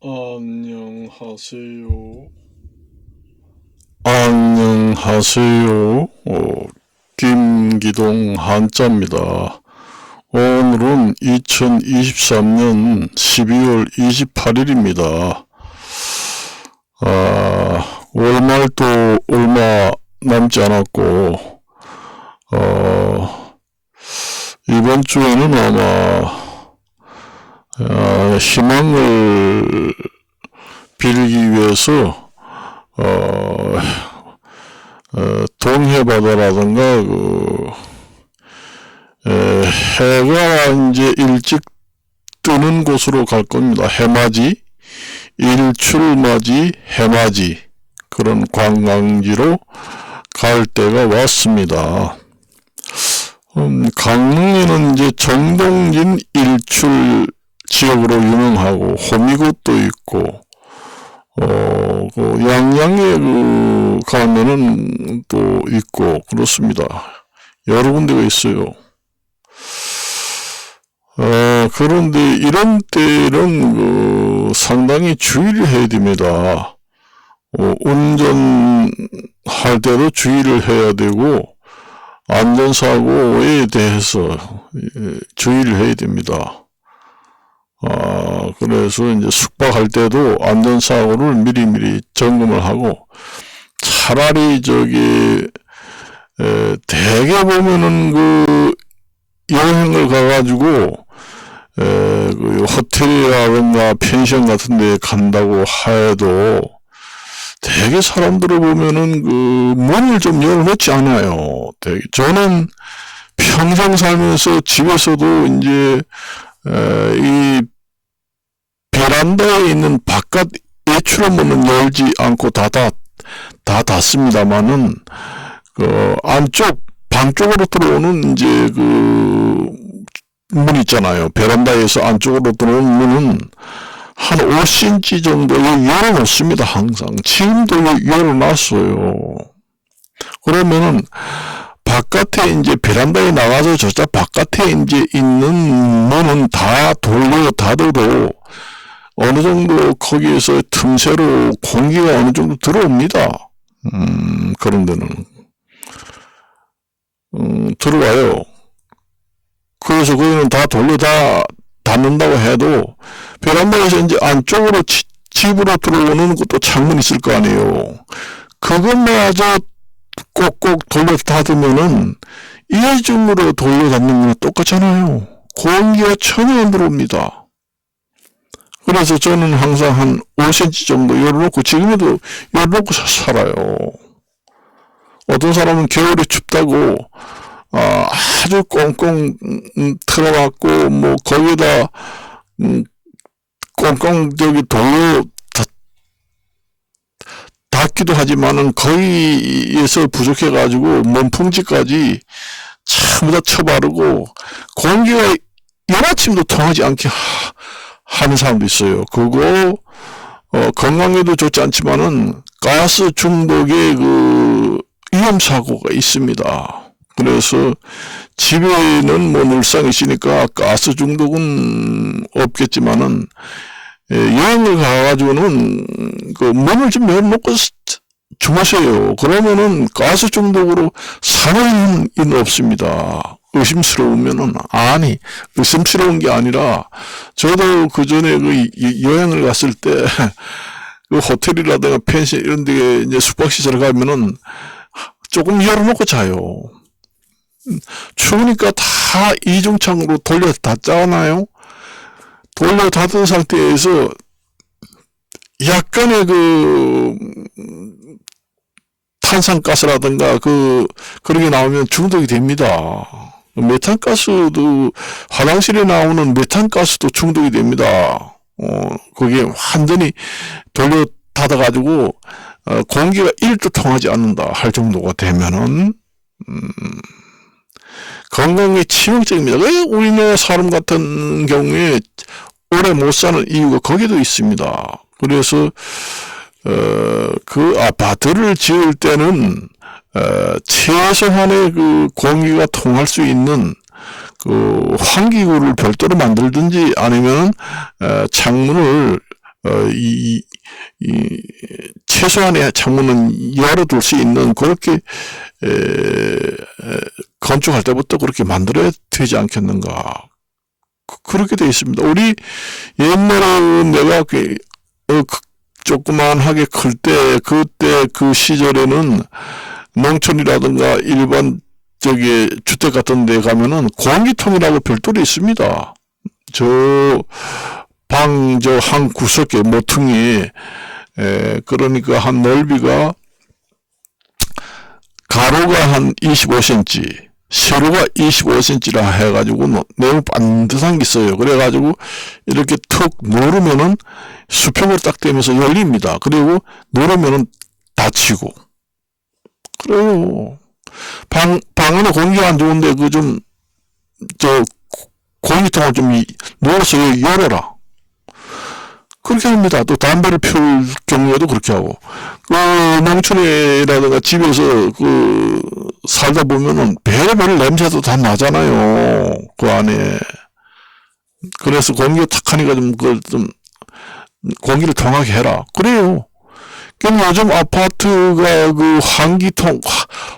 안녕하세요. 안녕하세요. 김기동 한자입니다. 오늘은 2023년 12월 28일입니다. 월말도 얼마 남지 않았고, 이번 주에는 아마 희망을 빌기 위해서 동해바다라든가 해가 이제 일찍 뜨는 곳으로 갈 겁니다. 해맞이, 일출맞이, 해맞이, 그런 관광지로 갈 때가 왔습니다. 강릉에는 이제 정동진 일출 지역으로 유명하고, 호미곶도 있고, 양양에 가면은 또 있고, 그렇습니다. 여러 군데가 있어요. 그런데 이런 때는 상당히 주의를 해야 됩니다. 운전할 때도 주의를 해야 되고, 안전사고에 대해서 주의를 해야 됩니다. 그래서 이제 숙박할 때도 안전사고를 미리미리 점검을 하고, 차라리 대개 보면은 여행을 가가지고, 호텔이라든가 펜션 같은 데 간다고 해도, 되게 사람들을 보면은 문을 좀 열어놓지 않아요. 저는 평생 살면서 집에서도 이제 이 베란다에 있는 바깥 외출의 문은 열지 않고 다 닫습니다만은 안쪽 방 쪽으로 들어오는 이제 문 있잖아요. 베란다에서 안쪽으로 들어오는 문은 한 5cm 정도 열어놓습니다. 항상. 지금도 열어놨어요. 그러면은 바깥에 이제 베란다에 나가서 저쪽 바깥에 이제 있는 문은 다 돌려 닫아도 어느 정도 거기에서 틈새로 공기가 어느 정도 들어옵니다. 그런 데는. 들어와요. 그래서 거기는 다 돌려 닫는다고 해도 베란다에서 이제 안쪽으로 집으로 들어오는 것도 창문 있을 거 아니에요. 그것마저 꼭꼭 돌려 닫으면은 이중으로 돌려 닫는 거랑 똑같잖아요. 공기가 전혀 안 들어옵니다. 그래서 저는 항상 한 5cm 정도 열어놓고, 지금도 열어놓고 살아요. 어떤 사람은 겨울에 춥다고 아주 꽁꽁 틀어갖고 거기다 꽁꽁 돌려 닿기도 하지만은 거기에서 부족해가지고 몸풍지까지 전부 다 쳐바르고 공기가 열아침도 통하지 않게 하는 사람도 있어요. 그거 건강에도 좋지 않지만은 가스 중독의 위험사고가 있습니다. 그래서 집에는 늘상 있으니까 가스 중독은 없겠지만은 여행을 가가지고는 문을 좀 열어놓고 주무세요. 그러면은 가스 중독으로 사망은 없습니다. 의심스러우면은, 의심스러운 게 아니라, 저도 그 전에 여행을 갔을 때, 호텔이라든가 펜션 이런 데 이제 숙박시설 가면은 조금 열어놓고 자요. 추우니까 다 이중창으로 돌려 닫잖아요. 돌려 닫은 상태에서 약간의 탄산가스라든가 그런 게 나오면 중독이 됩니다. 메탄가스도, 화장실에 나오는 메탄가스도 중독이 됩니다. 그게 완전히 돌려 닫아가지고 공기가 1도 통하지 않는다 할 정도가 되면은 건강에 치명적입니다. 왜 우리나라 사람 같은 경우에 오래 못 사는 이유가 거기도 있습니다. 그래서 아파트를 지을 때는 최소한의 공기가 통할 수 있는 환기구를 별도로 만들든지 아니면 창문을 최소한의 창문은 열어둘 수 있는 그렇게 건축할 때부터 그렇게 만들어야 되지 않겠는가. 그렇게 되어 있습니다. 우리 옛날에 내가 조그만하게 클 때, 그때 그 시절에는 농촌이라든가 일반 주택 같은 데 가면은 공기통이라고 별도로 있습니다. 한 구석에 모퉁이에, 그러니까 한 넓이가, 가로가 한 25cm, 세로가 25cm라 해가지고 너무 반듯한 게 있어요. 그래가지고 이렇게 툭 누르면은 수평으로 딱 되면서 열립니다. 그리고 누르면은 닫히고. 그래요. 방안에 공기가 안 좋은데 공기통을 좀 눌러서 열어라. 그렇게 합니다. 또 담배를 피울 경우에도 그렇게 하고. 농촌이라든가 집에서 살다 보면은 별의별 냄새도 다 나잖아요. 그 안에. 그래서 공기가 탁하니까 공기를 통하게 해라. 그래요. 그럼 요즘 아파트가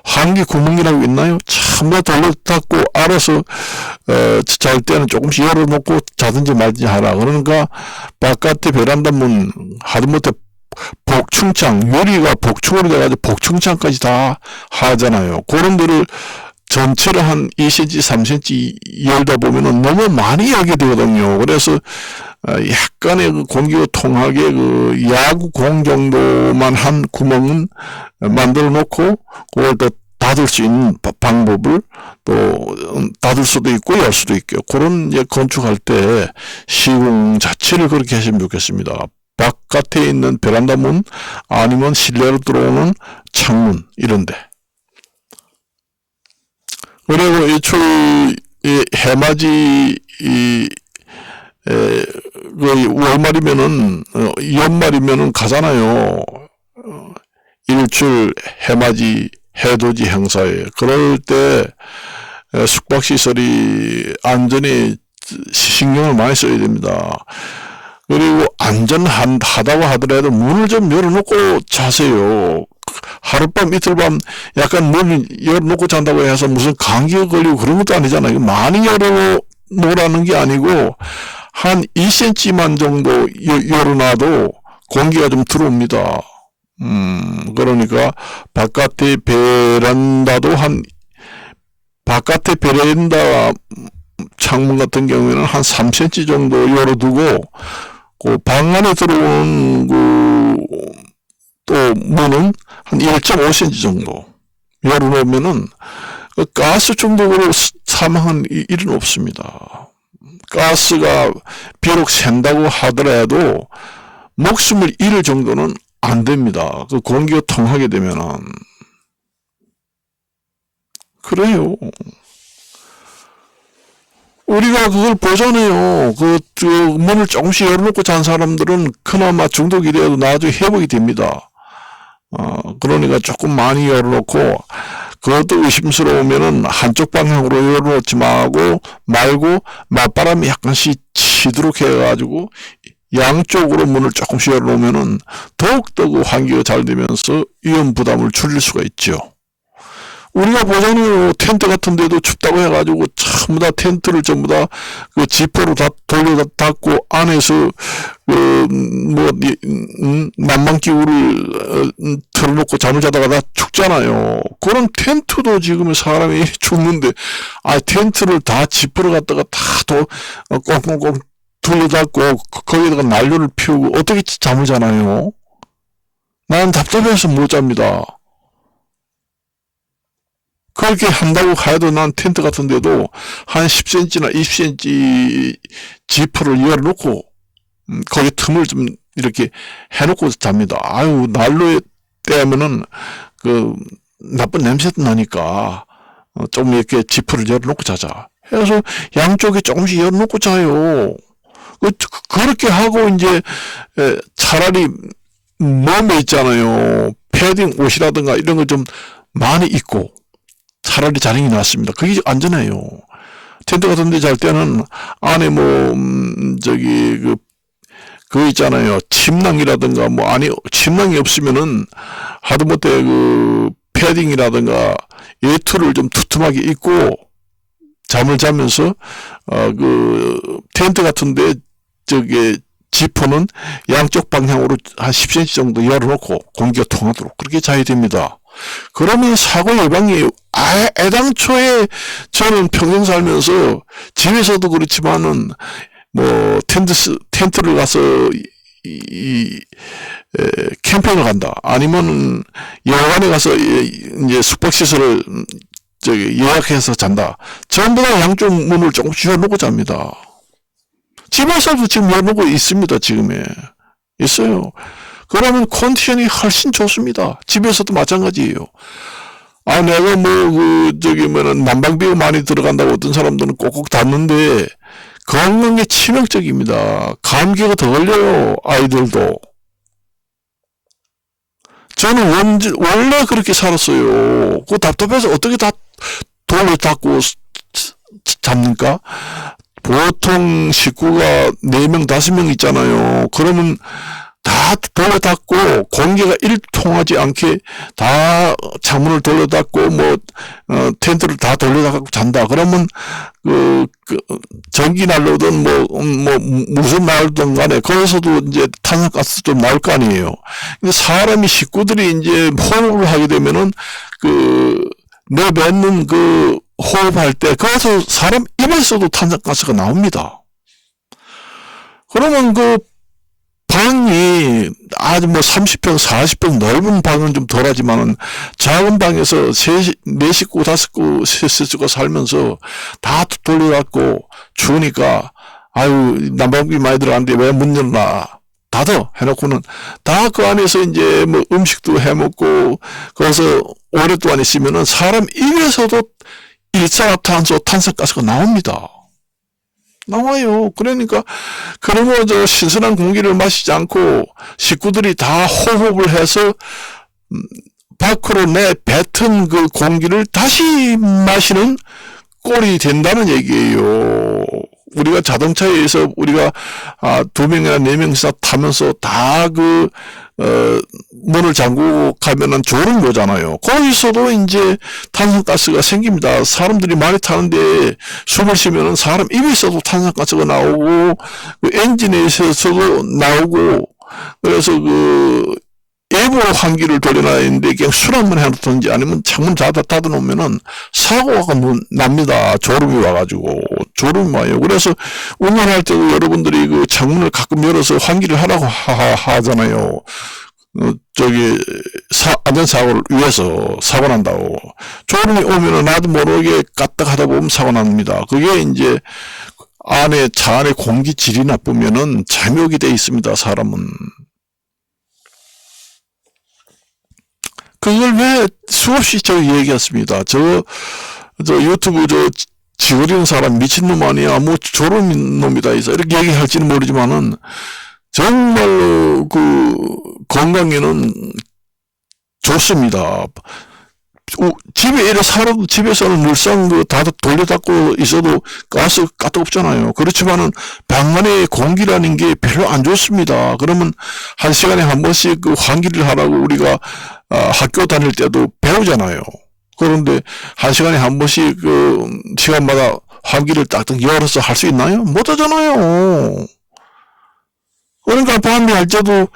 환기 구멍이라고 있나요? 참나 돌려 닫고 알아서, 잘 때는 조금씩 열어놓고 자든지 말든지 하라. 그러니까, 바깥에 베란다 문, 하다못해 복층창, 유리가 복층으로 돼가지고 복층창까지 다 하잖아요. 그런 데를 전체를 한 2cm, 3cm 열다 보면은 너무 많이 열게 되거든요. 그래서, 약간의 공기가 통하게 야구공 정도만 한 구멍은 만들어 놓고, 그걸 또 닫을 수 있는 방법을 또 닫을 수도 있고 열 수도 있고, 그런 건축할 때 시공 자체를 그렇게 하시면 좋겠습니다. 바깥에 있는 베란다 문, 아니면 실내로 들어오는 창문, 이런데. 그리고 해맞이, 월말이면은, 연말이면은 가잖아요. 일출 해맞이, 해돋이 행사에. 그럴 때, 숙박시설이 안전에 신경을 많이 써야 됩니다. 그리고 안전하다고 하더라도 문을 좀 열어놓고 자세요. 하룻밤, 이틀밤 약간 문을 열어놓고 잔다고 해서 무슨 감기가 걸리고 그런 것도 아니잖아요. 많이 열어놓으라는 게 아니고, 한 2cm만 정도 열어놔도 공기가 좀 들어옵니다. 그러니까 바깥에 베란다 창문 같은 경우에는 한 3cm 정도 열어두고, 방 안에 들어온 또 문은 한 1.5cm 정도 열어놓으면은 가스 중독으로 사망한 일은 없습니다. 가스가 비록 샌다고 하더라도 목숨을 잃을 정도는 안 됩니다. 공기가 통하게 되면은. 그래요. 우리가 그걸 보잖아요. 문을 조금씩 열어놓고 잔 사람들은 그나마 중독이 되어도 나중에 회복이 됩니다. 그러니까 조금 많이 열어놓고, 그것도 의심스러우면은 한쪽 방향으로 열어놓지 말고, 맞바람이 약간씩 치도록 해가지고, 양쪽으로 문을 조금씩 열어놓으면은 더욱더 환기가 잘 되면서 위험 부담을 줄일 수가 있죠. 우리가 보잖아요. 텐트 같은 데도 춥다고 해가지고 전부 다 텐트를 전부 다 지퍼로 다 돌려 닫고 안에서 난방기구를 틀어놓고 잠을 자다가 다 죽잖아요. 그런 텐트도 지금 사람이 죽는데, 텐트를 다 지퍼로 갖다가 다 꽁꽁꽁 돌려 닫고 거기다가 난로를 피우고 어떻게 잠을 자나요? 나는 답답해서 못 잡니다. 그렇게 한다고 해도 난 텐트 같은 데도 한 10cm나 20cm 지퍼를 열어놓고, 거기 틈을 좀 이렇게 해놓고 잡니다. 난로에 떼면은, 나쁜 냄새도 나니까, 좀 이렇게 지퍼를 열어놓고 자자. 해서 양쪽에 조금씩 열어놓고 자요. 그렇게 하고 이제, 차라리 몸에 있잖아요. 패딩 옷이라든가 이런 거 좀 많이 입고, 차라리 자는 게 낫습니다. 그게 안전해요. 텐트 같은 데 잘 때는 안에 그 있잖아요. 침낭이라든가 뭐 아니 침낭이 없으면은 하다못해 그 패딩이라든가 외투를 좀 두툼하게 입고 잠을 자면서 그 텐트 같은데 저기 지퍼는 양쪽 방향으로 한 10cm 정도 열어놓고 공기가 통하도록 그렇게 자야 됩니다. 그러면 사고 예방이 애당초에 저는 평생 살면서 집에서도 그렇지만은 뭐 텐트를 가서 캠핑을 간다 아니면 여관에 가서 이제 숙박시설을 저기 예약해서 잔다. 전부 다 양쪽 문을 조금씩 열어놓고 잡니다. 집에서도 지금 열어놓고 있습니다. 지금에 있어요. 그러면 컨디션이 훨씬 좋습니다. 집에서도 마찬가지예요. 내가 난방비가 많이 들어간다고 어떤 사람들은 꼭꼭 닫는데 건강에 치명적입니다. 감기가 더 걸려요. 아이들도. 저는 원래 그렇게 살았어요. 그 답답해서 어떻게 다 돌을 닦고 잡니까? 보통 식구가 4명, 5명 있잖아요. 그러면 다 돌려 닫고 공기가 통하지 않게 다 창문을 돌려 닫고 텐트를 다 돌려 닫고 잔다. 그러면 전기 난로든 무슨 난로든 간에 거기서도 이제 탄산가스 좀 나올 거 아니에요. 근데 사람이 식구들이 이제 호흡을 하게 되면은 내뱉는 호흡할 때 거기서 사람 입에서도 탄산가스가 나옵니다. 그러면 방이 아주 30평, 40평 넓은 방은 좀 덜하지만은 작은 방에서 4식구, 5식구 살면서 다 돌려갖고 추우니까 난방비 많이 들어가는데 왜 문 열나 닫아 해놓고는 다 그 안에서 이제 음식도 해먹고 거기서 오랫동안 있으면은 사람 입에서도 일산화탄소, 탄산가스가 나옵니다. 나와요. 그러니까 그러면 신선한 공기를 마시지 않고 식구들이 다 호흡을 해서 밖으로 내뱉은 그 공기를 다시 마시는 꼴이 된다는 얘기예요. 우리가 자동차에서 우리가 2명이나 4명이서 타면서 다 문을 잠그고 가면은 졸음 오잖아요. 거기서도 이제 탄산가스가 생깁니다. 사람들이 많이 타는데 숨을 쉬면은 사람 입에서도 탄산가스가 나오고 엔진에서도 나오고 그래서 일부 환기를 돌려놔야 되는데 그냥 수납만 해놓든지 아니면 창문 닫아놓으면은 사고가 납니다. 졸음이 와가지고 졸음이 와요. 그래서 운전할 때도 여러분들이 창문을 가끔 열어서 환기를 하라고 하잖아요. 안전사고를 위해서 사고 난다고. 졸음이 오면은 나도 모르게 까딱 하다 보면 사고 납니다. 그게 이제 차 안에 공기질이 나쁘면은 잠욕이 돼 있습니다. 사람은. 그걸 왜 수없이 얘기했습니다. 유튜브 지어리는 사람 미친놈 아니야. 졸음 놈이다. 이렇게 얘기할지는 모르지만은 정말로 건강에는 좋습니다. 집에 이래 살아도 집에서는 물상 다 돌려 닫고 있어도 가스 까딱 없잖아요. 그렇지만은 방 안에 공기라는 게 별로 안 좋습니다. 그러면 1시간에 한 번씩 환기를 하라고 우리가 학교 다닐 때도 배우잖아요. 그런데 1시간에 한 번씩 시간마다 환기를 딱딱 열어서 할 수 있나요? 못 하잖아요. 그러니까 밤에 할 때도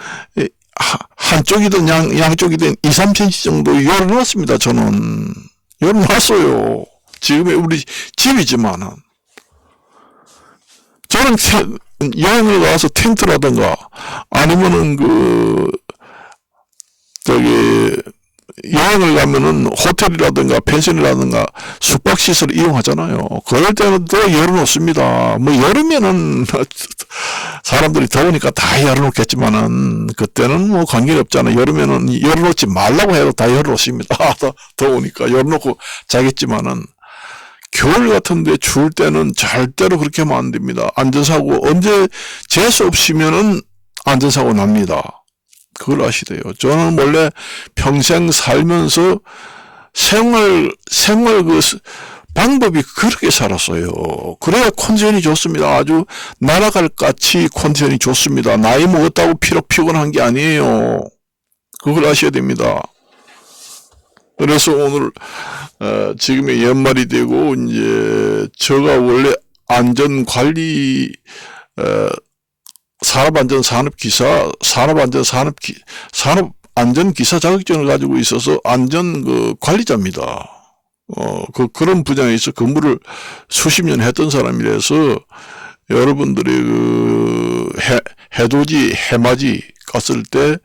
한쪽이든 양쪽이든 2, 3cm 정도 열어놨습니다. 저는 열어놨어요. 지금의 우리 집이지만은 저는 여행을 가서 텐트라든가 아니면은 여행을 가면은 호텔이라든가 펜션이라든가 숙박시설을 이용하잖아요. 그럴 때는 또 열어놓습니다. 여름에는 사람들이 더우니까 다 열어놓겠지만은 그때는 관계가 없잖아요. 여름에는 열어놓지 말라고 해도 다 열어놓습니다. 더우니까 열어놓고 자겠지만은 겨울 같은데 추울 때는 절대로 그렇게 하면 안 됩니다. 안전사고 언제 재수 없으면은 안전사고 납니다. 그걸 아시대요. 저는 원래 평생 살면서 생활 방법이 그렇게 살았어요. 그래야 컨디션이 좋습니다. 아주 날아갈 같이 컨디션이 좋습니다. 나이 먹었다고 피곤한 게 아니에요. 그걸 아셔야 됩니다. 그래서 오늘 지금의 연말이 되고 이제 제가 원래 안전관리 산업안전기사 자격증을 가지고 있어서 안전 관리자입니다. 그런 분야에서 근무를 수십 년 했던 사람이라서 여러분들이 해돋이, 해맞이 갔을 때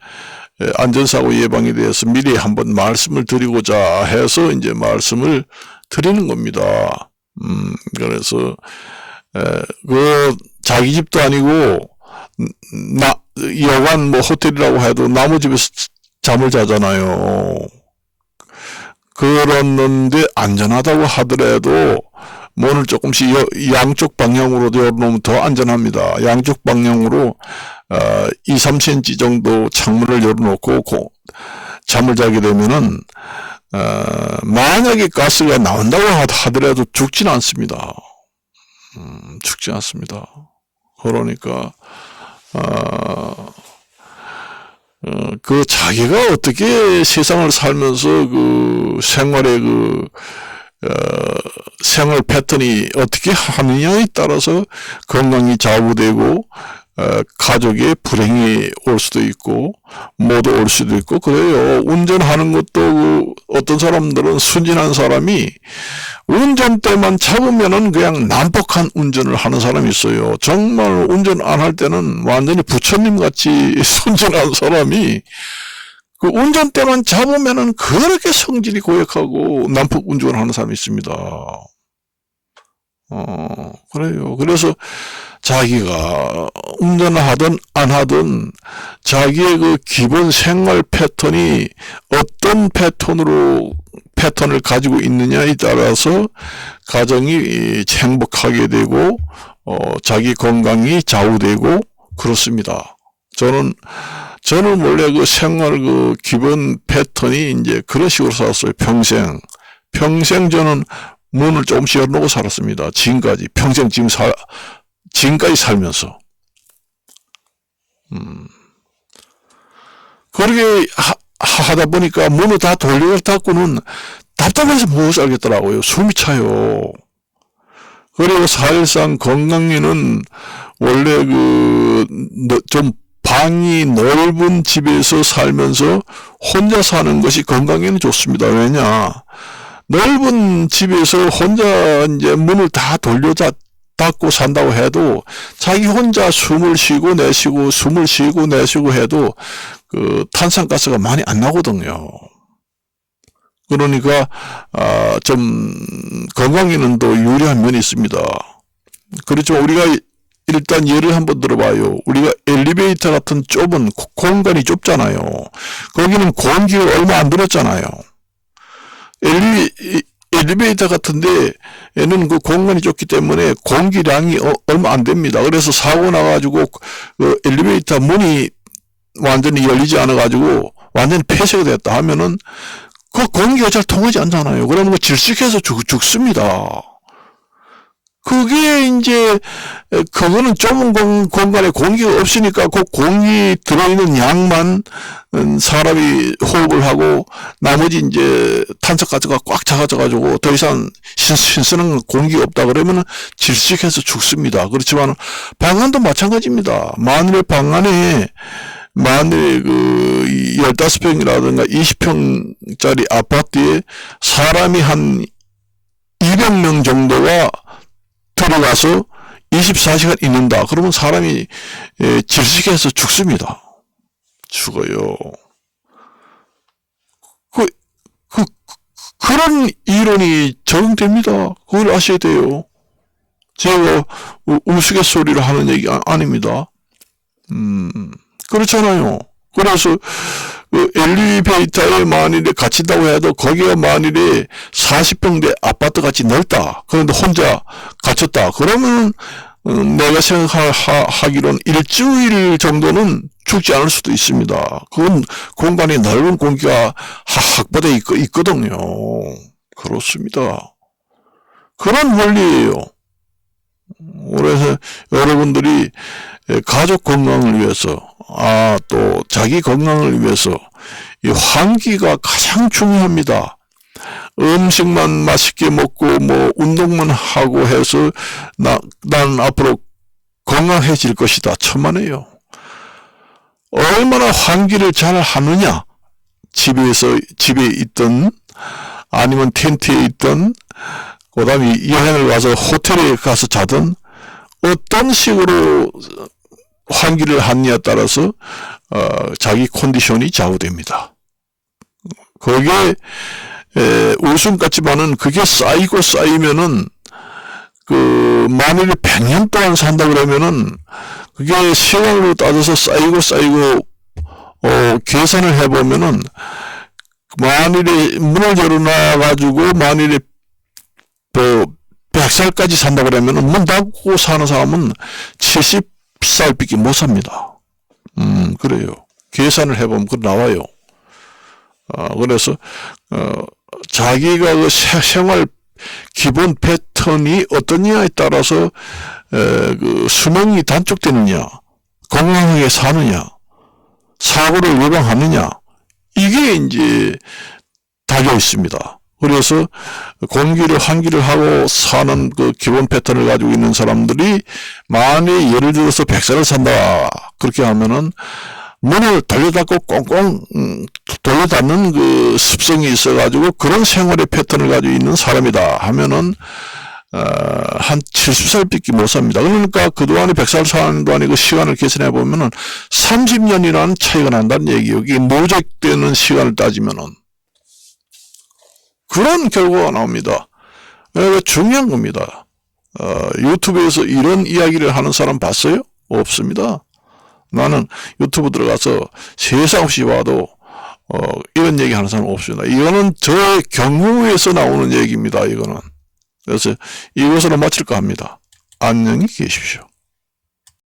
안전사고 예방에 대해서 미리 한번 말씀을 드리고자 해서 이제 말씀을 드리는 겁니다. 그래서, 자기 집도 아니고, 여관 호텔이라고 해도 남의 집에서 잠을 자잖아요. 그렇는데 안전하다고 하더라도 문을 조금씩 양쪽 방향으로 열어놓으면 더 안전합니다. 양쪽 방향으로 2, 3cm 정도 창문을 열어놓고 잠을 자게 되면은 만약에 가스가 나온다고 하더라도 죽지는 않습니다. 죽지 않습니다. 그러니까 자기가 어떻게 세상을 살면서 생활의 생활 패턴이 어떻게 하느냐에 따라서 건강이 좌우되고, 가족의 불행이 올 수도 있고, 모두 올 수도 있고, 그래요. 운전하는 것도 어떤 사람들은 순진한 사람이 운전대만 잡으면은 그냥 난폭한 운전을 하는 사람이 있어요. 정말 운전 안 할 때는 완전히 부처님 같이 순진한 사람이 그 운전대만 잡으면은 그렇게 성질이 고약하고 난폭 운전을 하는 사람이 있습니다. 그래요. 그래서 자기가 운전을 하든 안 하든 자기의 기본 생활 패턴이 어떤 패턴을 가지고 있느냐에 따라서 가정이 행복하게 되고, 자기 건강이 좌우되고, 그렇습니다. 저는 원래 생활 기본 패턴이 이제 그런 식으로 살았어요. 평생 저는 문을 조금씩 열어놓고 살았습니다. 지금까지. 평생 지금까지 살면서. 그렇게 하다 보니까 문을 다 돌려닫고는 답답해서 못 살겠더라고요. 숨이 차요. 그리고 사실상 건강에는 원래 좀 방이 넓은 집에서 살면서 혼자 사는 것이 건강에는 좋습니다. 왜냐? 넓은 집에서 혼자 이제 문을 다 닫고 산다고 해도 자기 혼자 숨을 쉬고 내쉬고 해도 탄산가스가 많이 안 나거든요. 그러니까 좀 건강에는 또 유리한 면이 있습니다. 그렇죠. 우리가 일단 예를 한번 들어봐요. 우리가 엘리베이터 같은 좁은 공간이 좁잖아요. 거기는 공기가 얼마 안 들었잖아요. 엘리베이터 같은데 얘는 공간이 좁기 때문에 공기량이 얼마 안 됩니다. 그래서 사고 나가지고 엘리베이터 문이 완전히 열리지 않아가지고 완전히 폐쇄가 됐다 하면은 공기가 잘 통하지 않잖아요. 그러면 질식해서 죽습니다. 그게 이제 그거는 좁은 공간에 공기가 없으니까 그 공기 들어있는 양만 사람이 호흡을 하고 나머지 이제 탄소가스가 꽉 차가지고 더 이상 신선한 공기가 없다 그러면 질식해서 죽습니다. 그렇지만 방안도 마찬가지입니다. 만일에 방안에 15평이라든가 20평짜리 아파트에 사람이 한 200명 정도가 들어가서 24시간 있는다. 그러면 사람이 질식해서 죽습니다. 죽어요. 그런 이론이 적용됩니다. 그걸 아셔야 돼요. 제가 우스갯소리를 하는 얘기 아닙니다. 그렇잖아요. 그래서 엘리베이터에 만일에 갇힌다고 해도 거기가 만일에 40평대 아파트 같이 넓다. 그런데 혼자 갇혔다. 그러면 내가 생각하기로는 일주일 정도는 죽지 않을 수도 있습니다. 그건 공간이 넓은 공기가 확보되어 있거든요. 그렇습니다. 그런 원리예요. 그래서 여러분들이 가족 건강을 위해서, 또 자기 건강을 위해서 이 환기가 가장 중요합니다. 음식만 맛있게 먹고 뭐 운동만 하고 해서 난 앞으로 건강해질 것이다. 천만에요. 얼마나 환기를 잘 하느냐. 집에 있든 아니면 텐트에 있든 그 다음에 여행을 가서 호텔에 가서 자든 어떤 식으로 환기를 하느냐에 따라서 자기 컨디션이 좌우됩니다. 그게 웃음 같지만은 그게 쌓이면은 만일에 100년 동안 산다 그러면은 그게 시간으로 따져서 쌓이고 계산을 해보면은 만일에 문을 열어놔가지고 만일에 100살까지 산다 그러면은 문 닫고 사는 사람은 70살밖에 못 삽니다. 그래요. 계산을 해보면 그 나와요. 그래서 자기가 그 생활 기본 패턴이 어떠냐에 따라서 그 수명이 단축되느냐, 건강하게 사느냐, 사고를 예방하느냐, 이게 이제 달려 있습니다. 그래서 환기를 하고 사는 그 기본 패턴을 가지고 있는 사람들이 만약 예를 들어서 100살을 산다 그렇게 하면은 문을 돌려닫고 꽁꽁 돌려닫는 그 습성이 있어가지고 그런 생활의 패턴을 가지고 있는 사람이다 하면은 한 70살밖에 못 삽니다. 그러니까 그동안에 100살 사는 동안에 그 시간을 계산해 보면은 30년이라는 차이가 난다는 얘기예요. 이게 모색되는 시간을 따지면은 그런 결과가 나옵니다. 그러니까 중요한 겁니다. 유튜브에서 이런 이야기를 하는 사람 봤어요? 없습니다. 나는 유튜브 들어가서 세상 없이 봐도 이런 얘기 하는 사람 없습니다. 이거는 저의 경우에서 나오는 얘기입니다. 이거는. 그래서 이것으로 마칠까 합니다. 안녕히 계십시오.